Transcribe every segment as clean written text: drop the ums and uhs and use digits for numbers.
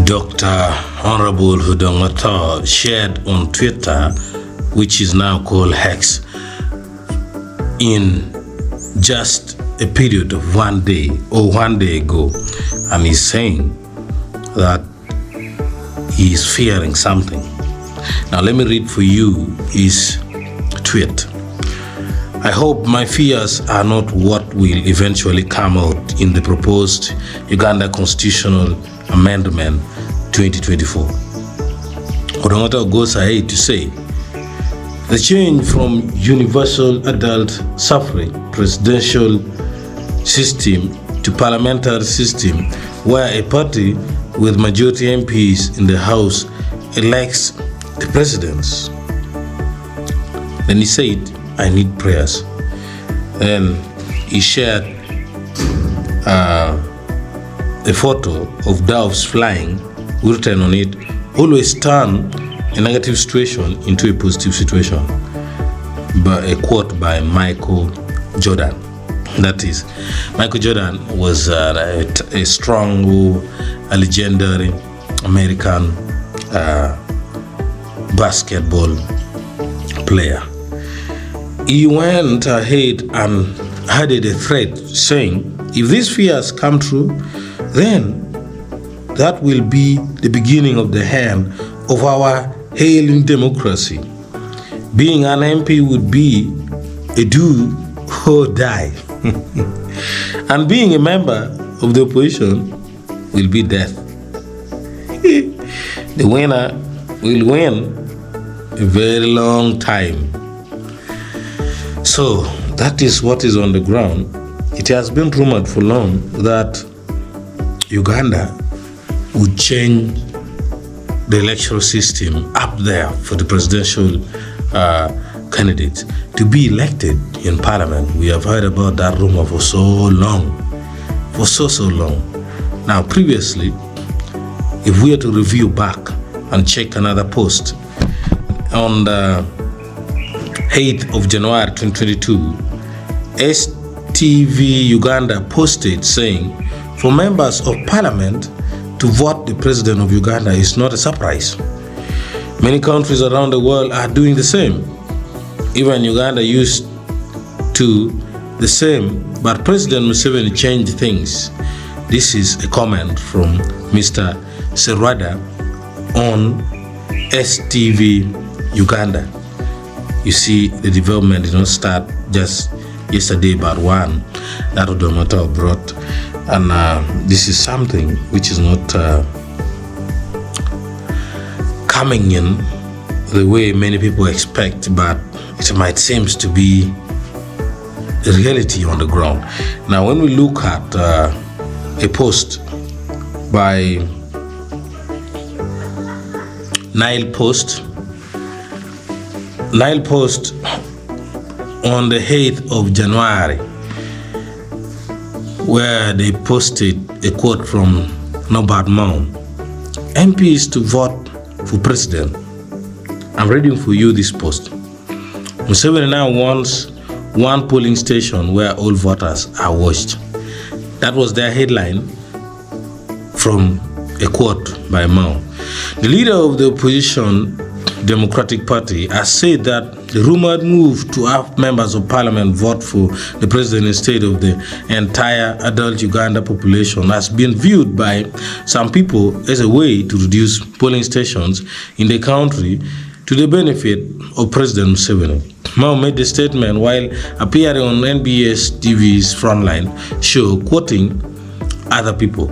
Dr. Honorable Odonga shared on Twitter, which is now called X, in just a period of one day ago, and he's saying that he is fearing something. Now let me read for you his tweet. I hope my fears are not what will eventually come out in the proposed Uganda Constitutional Amendment 2024. Odonga goes ahead to say, the change from universal adult suffrage presidential system to parliamentary system, where a party with majority MPs in the House elects the presidents. Then he said, I need prayers. Then he shared a photo of doves flying, written on it, always turn a negative situation into a positive situation. But a quote by Michael Jordan. That is, Michael Jordan was a strong, a legendary American basketball player. He went ahead and added a threat saying, if these fears come true, then that will be the beginning of the end of our hailing democracy. Being an MP would be a do or die. And being a member of the opposition will be death. The winner will win a very long time. So that is what is on the ground. It has been rumored for long that Uganda would change the electoral system up there for the presidential candidates to be elected in parliament. We have heard about that rumor for so long, so long. Now, previously, if we are to review back and check another post, on the 8th of January 2022, STV Uganda posted saying, for members of parliament to vote the president of Uganda is not a surprise. Many countries around the world are doing the same. Even Uganda used to the same, but President Museveni changed things. This is a comment from Mr. Serwada on STV Uganda. You see, the development did not start just yesterday, but one that Odonga brought. And this is something which is not coming in the way many people expect, but it might seem to be a reality on the ground. Now, when we look at a post by Nile Post on the 8th of January, where they posted a quote from Norbert Mount, MPs to vote for president. I'm reading for you this post. Museveni now wants one polling station where all voters are watched. That was their headline from a quote by Mao. The leader of the opposition Democratic Party has said that the rumored move to have members of parliament vote for the president instead of the entire adult Uganda population has been viewed by some people as a way to reduce polling stations in the country to the benefit of President Museveni. Mao made the statement while appearing on NBS TV's Frontline show, quoting other people.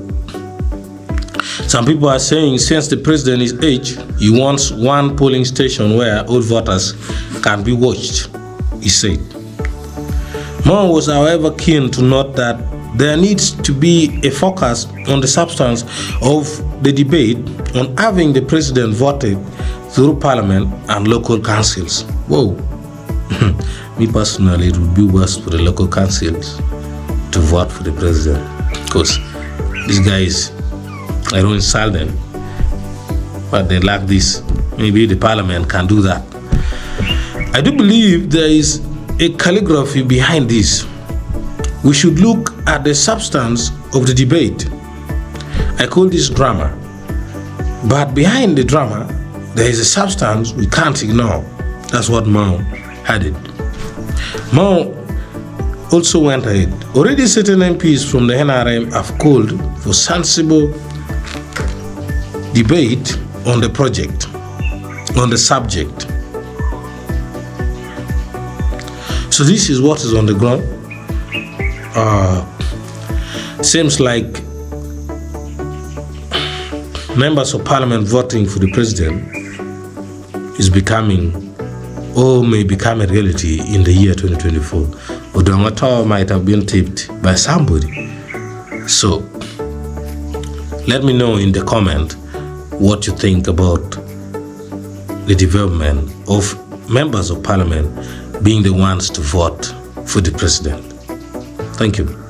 Some people are saying since the president is aged, he wants one polling station where all voters can be watched, he said. Mao was, however, keen to note that there needs to be a focus on the substance of the debate on having the president voted through parliament and local councils. Whoa. Me personally, it would be worse for the local councils to vote for the president, because these guys, I don't insult them, but they lack this. Maybe the parliament can do that. I do believe there is a calligraphy behind this. We should look at the substance of the debate. I call this drama. But behind the drama, there is a substance we can't ignore. That's what Mao had it. Mao also went ahead. Already certain MPs from the NRM have called for sensible debate on the project, on the subject. So this is what is on the ground. Seems like members of parliament voting for the president is becoming or may become a reality in the year 2024. Odonga might have been tipped by somebody. So let me know in the comment what you think about the development of members of parliament being the ones to vote for the president. Thank you.